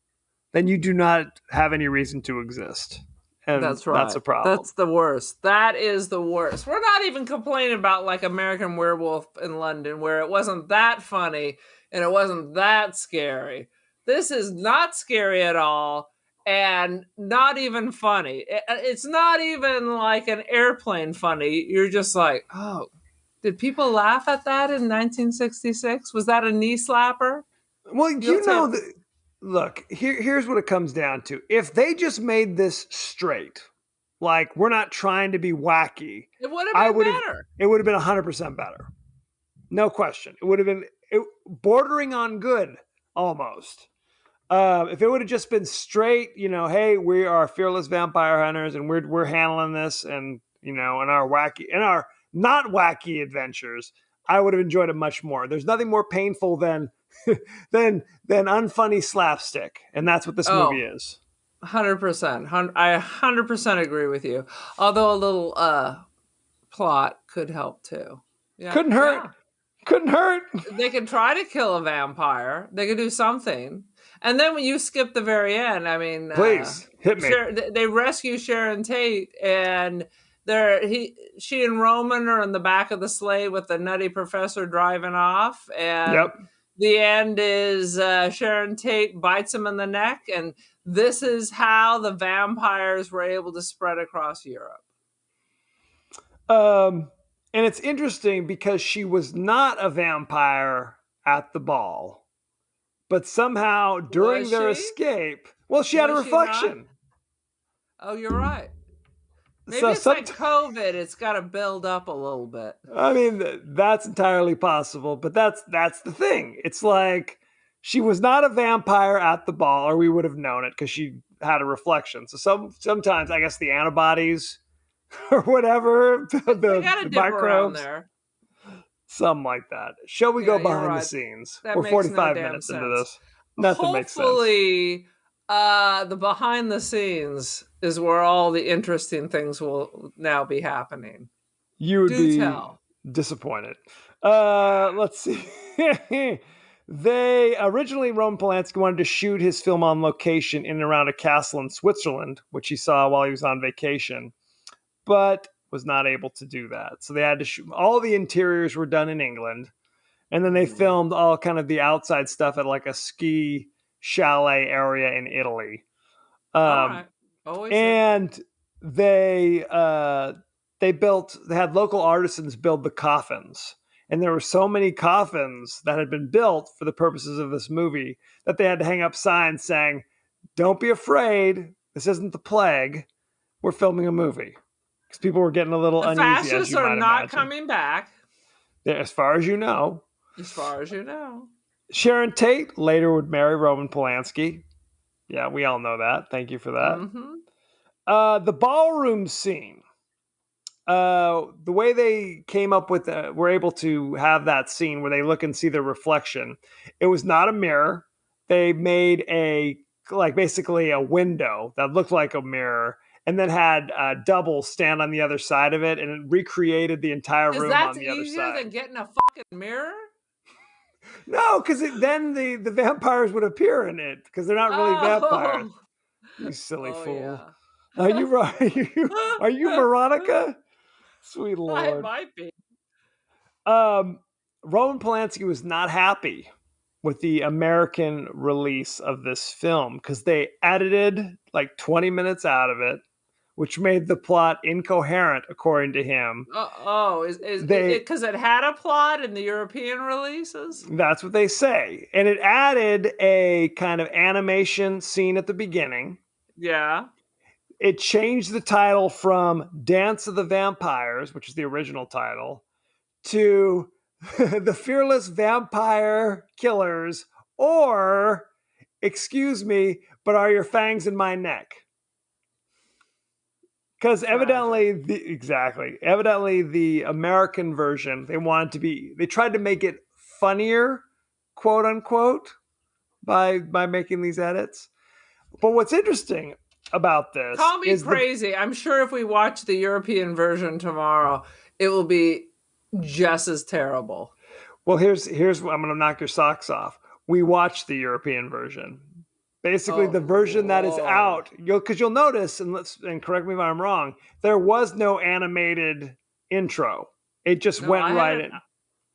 then you do not have any reason to exist. And that's right. That's a problem. That's the worst. That is the worst. We're not even complaining about like American Werewolf in London, where it wasn't that funny and it wasn't that scary. This is not scary at all. and not even funny. It's not even like an airplane funny. You're just like, oh, did people laugh at that in 1966? Was that a knee slapper? Well, You'll tell. look, here's what it comes down to. If they just made this straight, like we're not trying to be wacky, It would have been better. it would have been 100% better. No question. It would have been bordering on good almost. If it would have just been straight, hey, we are fearless vampire hunters and we're handling this, and in our not wacky adventures, I would have enjoyed it much more. There's nothing more painful than than unfunny slapstick, and that's what this movie is. 100%. I 100% agree with you. Although a little plot could help too. Yeah. Couldn't hurt. Yeah. Couldn't hurt. They could try to kill a vampire. They could do something. And then when you skip the very end, I mean, please hit me. They rescue Sharon Tate, and she and Roman are in the back of the sleigh with the nutty professor driving off. And the end is Sharon Tate bites him in the neck, and this is how the vampires were able to spread across Europe. And it's interesting because she was not a vampire at the ball, but somehow during their escape, she had a reflection. Oh, you're right. Maybe it's like COVID. It's got to build up a little bit. I mean, that's entirely possible, but that's the thing. It's like she was not a vampire at the ball, or we would have known it because she had a reflection. So sometimes, I guess, the antibodies or whatever, the microbes, something like that. Shall we go behind the scenes? We're 45 minutes into this. Nothing makes sense. Hopefully, the behind the scenes is where all the interesting things will now be happening. You would be disappointed. Let's see. They originally, Roman Polanski wanted to shoot his film on location in and around a castle in Switzerland, which he saw while he was on vacation, but was not able to do that. So they had to shoot. All the interiors were done in England, and then they filmed all kind of the outside stuff at like a ski chalet area in Italy. And they had local artisans build the coffins. And there were so many coffins that had been built for the purposes of this movie that they had to hang up signs saying, "Don't be afraid. This isn't the plague. We're filming a movie." Because people were getting a little uneasy. Fascists are not coming back. As far as you know. As far as you know. Sharon Tate later would marry Roman Polanski. Yeah, we all know that. Thank you for that. Mm-hmm. The ballroom scene. The way they came up with were able to have that scene where they look and see their reflection. It was not a mirror. They made basically a window that looked like a mirror, and then had double stand on the other side of it, and it recreated the entire room on the other side. Is that easier than getting a fucking mirror? No, because then the vampires would appear in it, because they're not really vampires. You silly fool. Yeah. Are you Veronica? Sweet Lord. I might be. Roman Polanski was not happy with the American release of this film because they edited like 20 minutes out of it, which made the plot incoherent, according to him. Is it because it had a plot in the European releases? That's what they say. And it added a kind of animation scene at the beginning. Yeah. It changed the title from Dance of the Vampires, which is the original title, to The Fearless Vampire Killers, or, excuse me, but are your fangs in my neck? Because evidently the American version, they tried to make it funnier, quote unquote, by making these edits. But what's interesting about this, call me crazy, I'm sure if we watch the European version tomorrow, it will be just as terrible. Well, here's I'm going to knock your socks off. We watched the European version. Basically, the version that is out, because you'll notice, and correct me if I'm wrong, there was no animated intro. It just went right in.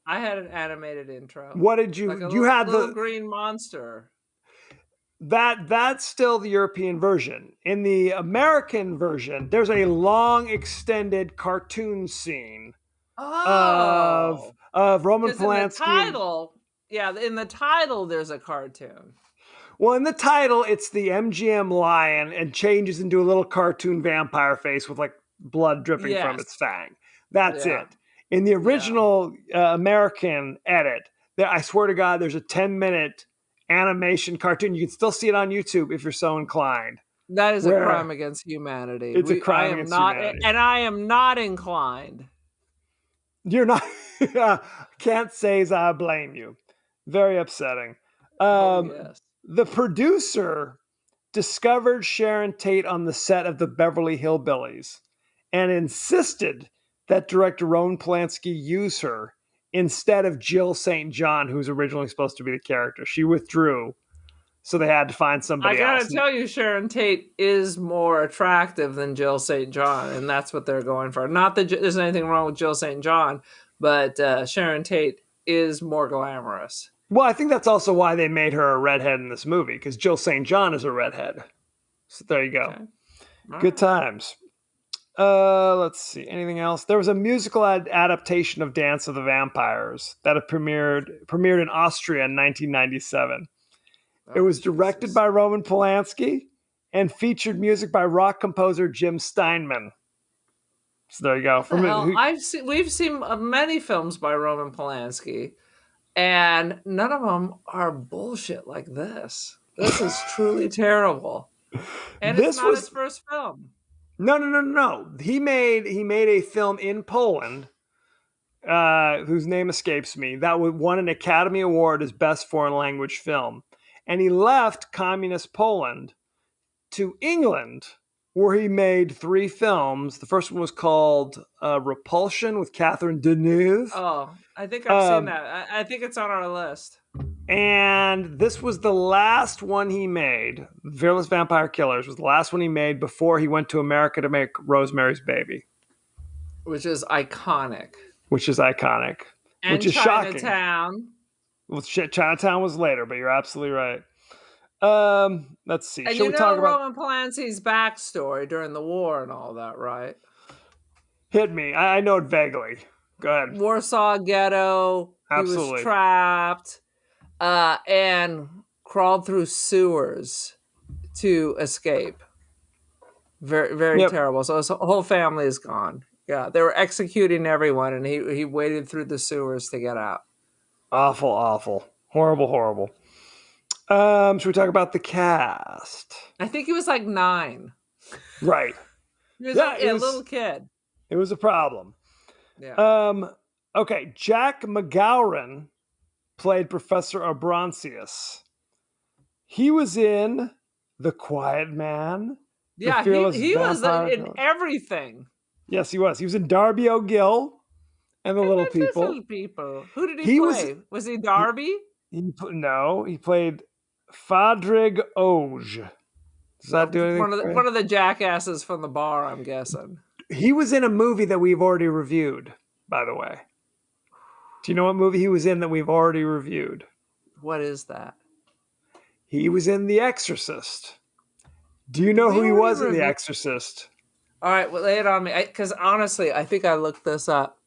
I had an animated intro. What did you? Like you had little green monster. That's still the European version. In the American version, there's a long extended cartoon scene of Oh, Roman because in the Polanski. title, yeah, in the title, there's a cartoon. Well, in the title, it's the MGM lion and changes into a little cartoon vampire face with like blood dripping from its Yes. fang. That's Yeah. it. In the Yeah. original American edit, I swear to God, there's a 10-minute animation cartoon. You can still see it on YouTube if you're so inclined. That is a crime Where against humanity. it's a I crime am against not, humanity. and I am not inclined. You're not. Can't say as I blame you. Very upsetting. Oh Um, yes. the producer discovered Sharon Tate on the set of the Beverly Hillbillies and insisted that director Roman Polanski use her instead of Jill St. John, who was originally supposed to be the character. She withdrew, so they had to find I somebody gotta else. tell you, Sharon Tate is more attractive than Jill St. John, and that's what they're going for. Not that there's anything wrong with Jill St. John, but Sharon Tate is more glamorous. Well, I think that's also why they made her a redhead in this movie, because Jill St. John is a redhead. So there you go. Okay. All Good right. times. Let's see. Anything else? There was a musical adaptation of Dance of the Vampires that had premiered in Austria in 1997. It Oh, was directed Jesus. by Roman Polanski and featured music by rock composer Jim Steinman. So there you go. What the hell? We've seen many films by Roman Polanski, and none of them are bullshit like this. This is truly terrible, and it's This not his was first film. no. He made a film in Poland, whose name escapes me, that won an Academy Award as Best Foreign Language Film, and he left communist Poland to England, where he made 3 films. The first one was called Repulsion with Catherine Deneuve. Oh, I think I've seen that. I think it's on our list. And this was the last one he made. Fearless Vampire Killers was the last one he made before he went to America to make Rosemary's Baby, Which is iconic. which is iconic, And which is shocking. Chinatown. Well, shit, Chinatown was later, but you're absolutely right. Let's see. And Shall you we know talk about? Roman Polanski's backstory during the war and all that, right? Hit me. I know it vaguely. Go ahead. Warsaw Ghetto. He Absolutely. was trapped and crawled through sewers to escape. Very, very Yep. terrible. So his whole family is gone. Yeah, they were executing everyone, and he waded through the sewers to get out. Awful, awful, horrible, horrible. Should we talk about the cast? I think he was like 9. Right. He was Yeah, a it was- little kid. It was a problem. Yeah. Okay, Jack McGowran played Professor Abronsius. He was in The Quiet Man. Yeah, Fearless he was Vampire in Killer. everything. Yes, he was. He was in Darby O'Gill and the Little People. Little people. Who did He he was- play? Was he Darby? He played Fadrig Oge. Does that do anything? One of the jackasses from the bar, I'm guessing. He was in a movie that we've already reviewed, by the way. Do you know what movie he was in that we've already reviewed? What is that? He was in The Exorcist. Do you know who he was in The Exorcist? All right, well, lay it on me. Because honestly, I think I looked this up.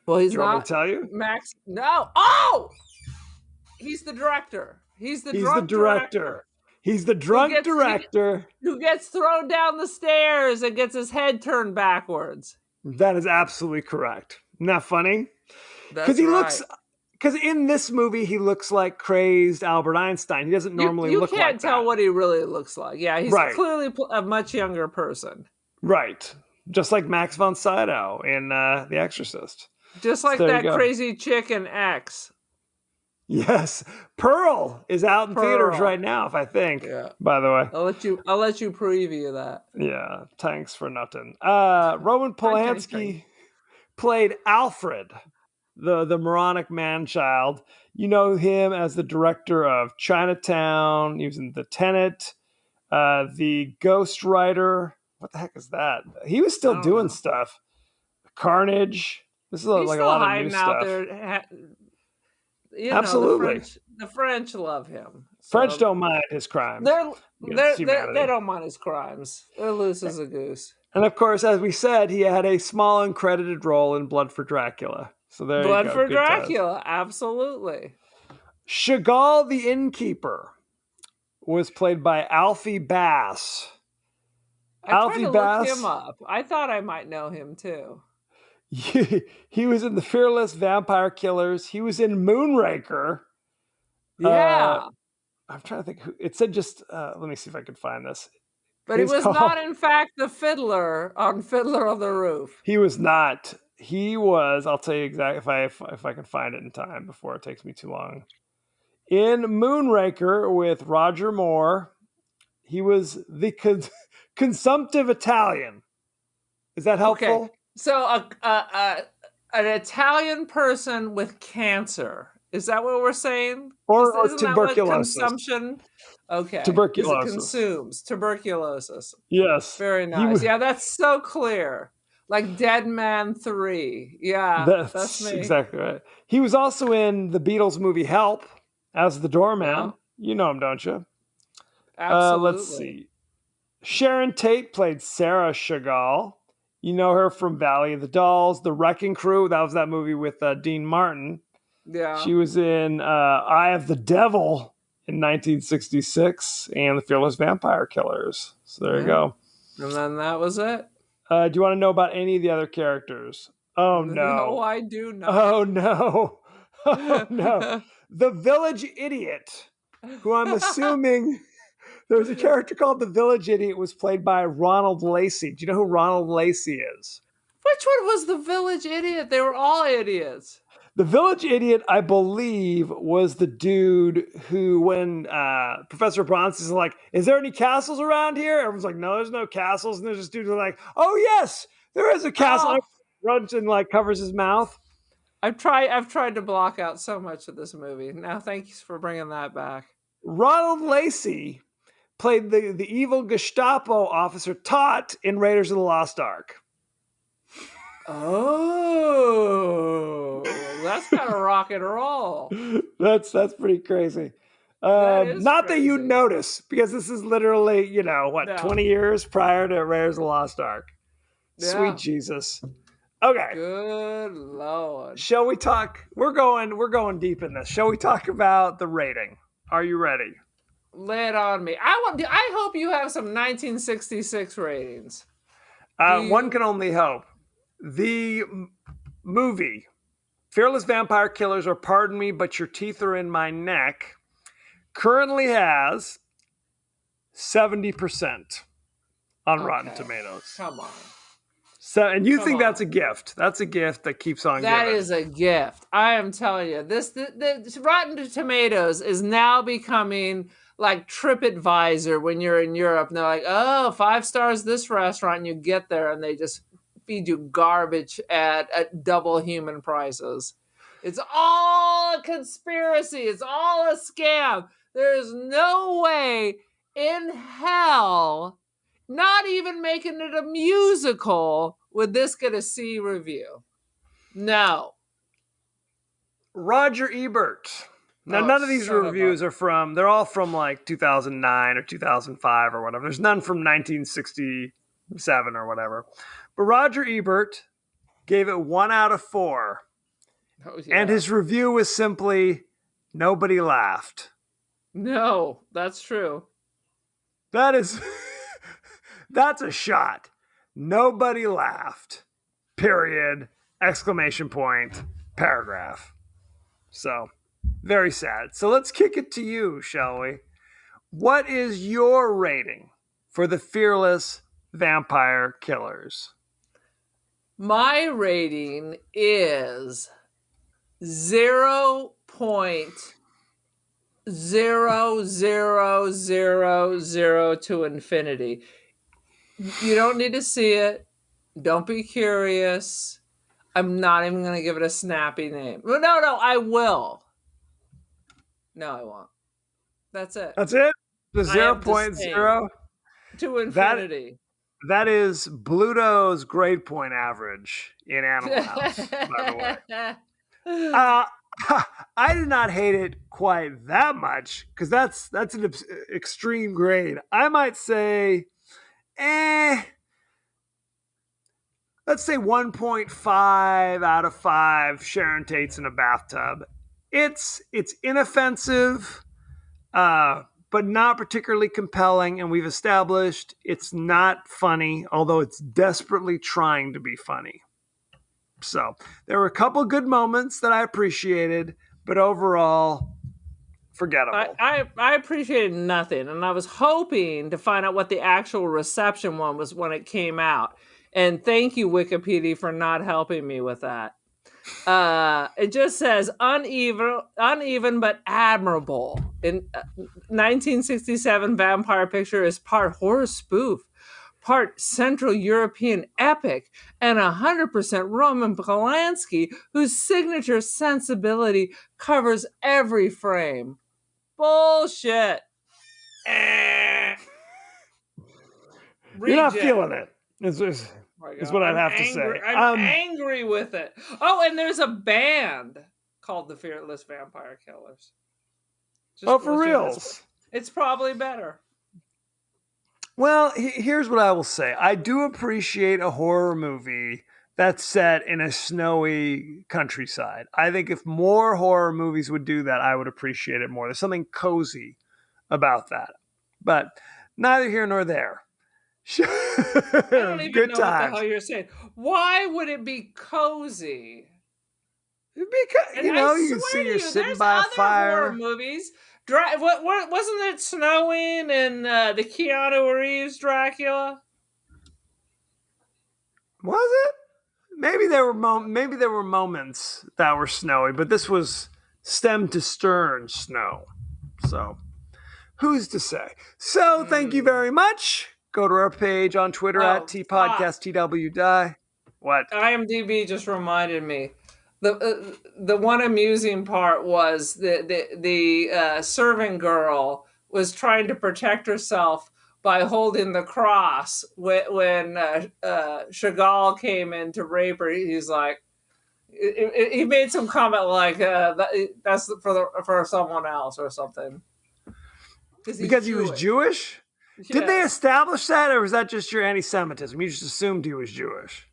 Well, he's Do you want me not to tell you? Max. No. Oh, he's the director. He's the director. He's the drunk director. Who gets thrown down the stairs and gets his head turned backwards. That is absolutely correct. Isn't that funny? That's looks. Because in this movie, he looks like crazy Albert Einstein. He doesn't normally look like that. You can't tell what he really looks like. Yeah, he's Right. clearly a much younger person. Right. Just like Max von Sydow in The Exorcist. Just like There you that go. crazy chick in X. Yes. Pearl is out in theaters Pearl. right now, I think. Yeah. By the way. I'll let you preview that. Yeah. Thanks for nothing. Roman Polanski played Alfred, the moronic man-child. You know him as the director of Chinatown. He was in The Tenet, The Ghost Rider. What the heck is that? He was still doing stuff. Carnage. This is He's like a still lot of hiding new out stuff. there. You Absolutely. Know, the French love him. French So don't mind his crimes. they're against humanity. they don't mind his crimes. They're loose as a goose. And of course, as we said, he had a small uncredited role in Blood for Dracula. So there you Blood go. for Good times. Dracula, absolutely. Chagall the Innkeeper was played by Alfie Bass. I tried Alfie to Bass. look him up. I thought I might know him too. He was in The Fearless Vampire Killers. He was in Moonraker. Yeah, I'm trying to think who it said. Just let me see if I can find this. but he It's was called- not, in fact, the fiddler on Fiddler on the Roof. He was not. He was. I'll tell you exactly if I can find it in time before it takes me too long. In Moonraker with Roger Moore, he was the consumptive Italian. Is that helpful? Okay. So an Italian person with cancer. Is that what we're saying? Or Isn't that what tuberculosis. consumption? Okay. Tuberculosis. It consumes tuberculosis. Yes. Very nice. Yeah, that's so clear. Like Dead Man 3. Yeah, that's me. Exactly right. He was also in the Beatles movie Help as the doorman. Yeah. You know him, don't you? Absolutely. Let's see. Sharon Tate played Sarah Chagall. You know her from Valley of the Dolls, The Wrecking Crew. That was that movie with Dean Martin. Yeah. She was in Eye of the Devil in 1966 and The Fearless Vampire Killers. So there you go. And then that was it. Do you want to know about any of the other characters? Oh, no. No, I do not. Oh, no. Oh, no. The Village Idiot, who I'm assuming... There was a character called the Village Idiot, was played by Ronald Lacey. Do you know who Ronald Lacey is? Which one was the Village Idiot? They were all idiots. The Village Idiot, I believe, was the dude who, when Professor Bronson's like, is there any castles around here? Everyone's like, no, there's no castles. And there's this dude who's like, oh, yes, there is a castle. Oh. Runs and like covers his mouth. I've tried to block out so much of this movie. Now, thanks for bringing that back. Ronald Lacey played the evil Gestapo officer Tot in Raiders of the Lost Ark. Oh, that's kind of rock and roll. That's pretty crazy. Not that you'd notice, because this is literally, 20 years prior to Raiders of the Lost Ark. Yeah. Sweet Jesus. Okay. Good Lord. Shall we talk? We're going deep in this. Shall we talk about the rating? Are you ready? Lay it on me. I hope you have some 1966 ratings. One can only hope. The movie, Fearless Vampire Killers, or Pardon Me, But Your Teeth Are in My Neck, currently has 70% on Rotten Tomatoes. Come on. So, and you think that's a gift? That's a gift that keeps on giving. That is a gift. I am telling you, this Rotten Tomatoes is now becoming like TripAdvisor when you're in Europe. And they're like, oh, 5 stars this restaurant, and you get there and they just feed you garbage at double human prices. It's all a conspiracy. It's all a scam. There's no way in hell, not even making it a musical, would this get a C review. No. Roger Ebert. Now, none of these reviews are from, they're all from like 2009 or 2005 or whatever. There's none from 1967 or whatever. But Roger Ebert gave it 1 out of 4. Oh, yeah. And his review was simply, nobody laughed. No, that's true. That is, that's a shot. Nobody laughed. Period. Exclamation point. Paragraph. So, very sad. So let's kick it to you, shall we? What is your rating for the Fearless Vampire Killers? My rating is 0.00000 to infinity. You don't need to see it. Don't be curious. I'm not even going to give it a snappy name. No, I will. No, I won't. That's it. That's it? The I have 0.0? To infinity. That is Bluto's grade point average in Animal House, by the way. I did not hate it quite that much because that's an extreme grade. I might say, eh, let's say 1.5 out of 5 Sharon Tate's in a bathtub. It's inoffensive, but not particularly compelling, and we've established it's not funny, although it's desperately trying to be funny. So there were a couple good moments that I appreciated, but overall, forgettable. I appreciated nothing, and I was hoping to find out what the actual reception one was when it came out. And thank you, Wikipedia, for not helping me with that. It just says uneven but admirable. In 1967, Vampire Picture is part horror spoof, part Central European epic, and 100% Roman Polanski, whose signature sensibility covers every frame. Bullshit. You're not feeling it. Is what I'd have to say. I'm angry with it. Oh, and there's a band called the Fearless Vampire Killers. For reals? It's probably better. Well, here's what I will say. I do appreciate a horror movie that's set in a snowy countryside. I think if more horror movies would do that, I would appreciate it more. There's something cozy about that. But neither here nor there. I don't even know what the hell you're saying. Why would it be cozy? Because you can see you're sitting by a fire. Horror movies. What wasn't it snowing in the Keanu Reeves Dracula? Was it? Maybe there were moments that were snowy, but this was stem to stern snow. So who's to say? So thank you very much. Go to our page on Twitter at TPodcastTWDie. What? IMDb just reminded me. The one amusing part was the serving girl was trying to protect herself by holding the cross when Chagall came in to rape her. He's like, he made some comment like that's for someone else or something. Because he was Jewish? Yes. Did they establish that, or was that just your anti-Semitism? You just assumed he was Jewish.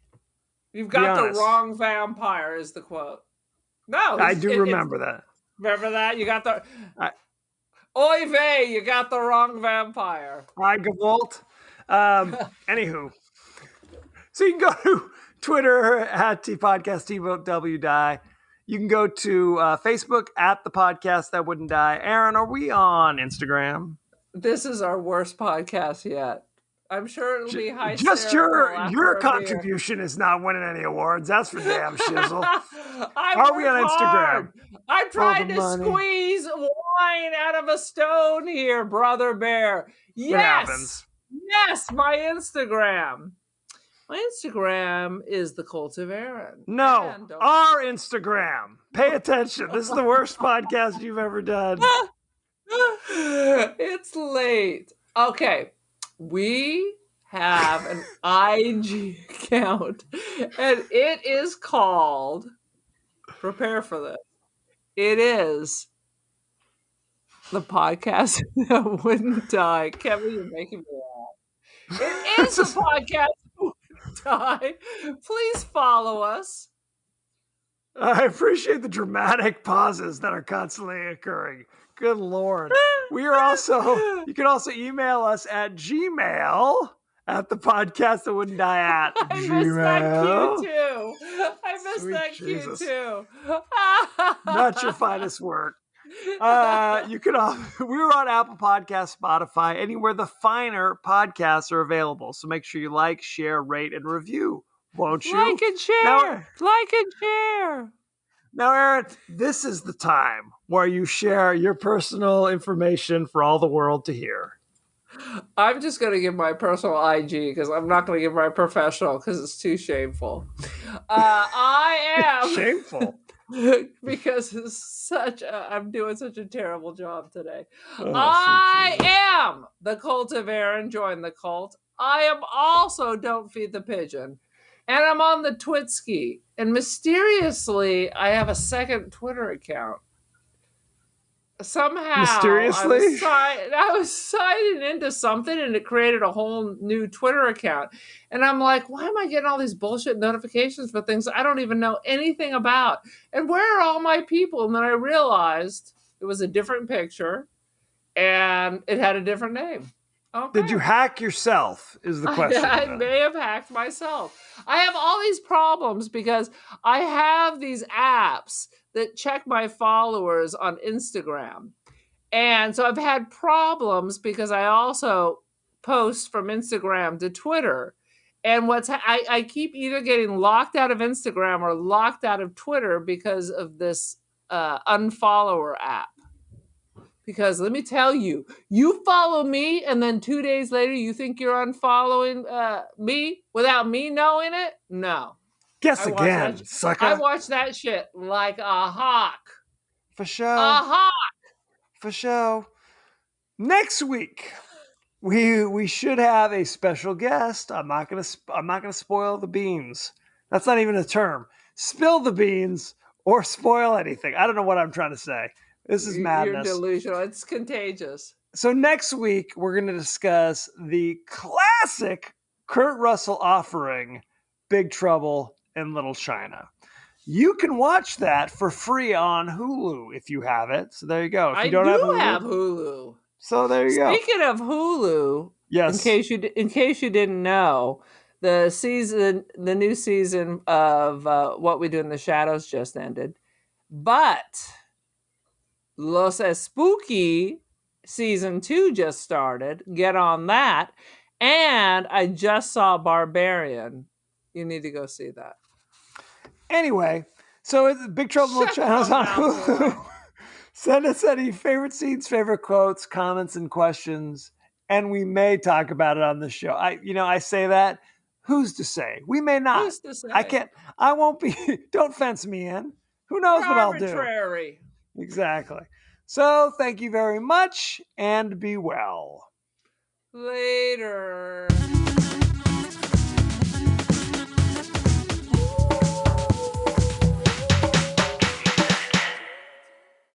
You've got the wrong vampire, is the quote. No, I do remember that. Remember that? You got the Oy vey, you got the wrong vampire. I Gewalt. Anywho, so you can go to Twitter at TPodcastTWDie. You can go to Facebook at the podcast that wouldn't die. Aaron, are we on Instagram? This is our worst podcast yet. I'm sure it'll be high. Just your contribution is not winning any awards. That's for damn shizzle. Are we on Instagram? I'm trying to squeeze wine out of a stone here, brother bear. Yes, yes, my Instagram. My Instagram is the Cult of Aaron. No, our Instagram. Pay attention. This is the worst podcast you've ever done. It's late. Okay. We have an IG account, and it is called, prepare for this, it is the podcast that wouldn't die. Kevin, you're making me laugh. It is the podcast that wouldn't die. Please follow us. I appreciate the dramatic pauses that are constantly occurring. Good Lord. We are also, you can also email us at Gmail at the podcast that wouldn't die at Gmail. I missed that cue too. Not your finest work. We were on Apple Podcasts, Spotify, anywhere the finer podcasts are available. So make sure you like, share, rate, and review. Won't you? Like and share. Like and share. Now, Aaron, this is the time where you share your personal information for all the world to hear. I'm just going to give my personal IG because I'm not going to give my professional because it's too shameful. I am... Shameful? Because I'm doing such a terrible job today. I am the Cult of Aaron. Join the cult. I am also Don't Feed the Pigeon. And I'm on the Twitski. And mysteriously, I have a second Twitter account. Somehow Mysteriously? I was signing into something and it created a whole new Twitter account. And I'm like, why am I getting all these bullshit notifications for things I don't even know anything about? And where are all my people? And then I realized it was a different picture and it had a different name. Okay. Did you hack yourself? Is the question. I may have hacked myself. I have all these problems because I have these apps that check my followers on Instagram. And so I've had problems because I also post from Instagram to Twitter. And I keep either getting locked out of Instagram or locked out of Twitter because of this unfollower app. Because let me tell you, you follow me and then 2 days later you think you're unfollowing me without me knowing it? No. Guess again, sucker. I watch that shit like a hawk. For sure. A hawk. For sure. Next week, we should have a special guest. I'm not gonna spoil the beans. That's not even a term. Spill the beans or spoil anything. I don't know what I'm trying to say. This is madness. You're delusional. It's contagious. So next week, we're going to discuss the classic Kurt Russell offering, Big Trouble in Little China. You can watch that for free on Hulu if you have it. So there you go. If you don't have Hulu. So there you go. Speaking of Hulu, yes. In case you didn't know, the new season of What We Do in the Shadows just ended, but Los Spooky season 2 just started. Get on that. And I just saw Barbarian. You need to go see that. Anyway, so it's Big Trouble in Little China on Hulu. Send us any favorite scenes, favorite quotes, comments, and questions, and we may talk about it on the show. I say that. Who's to say? We may not. Who's to say? I can't. I won't be. Don't fence me in. Who knows what I'll do? Arbitrary. Exactly. So thank you very much, and be well. Later.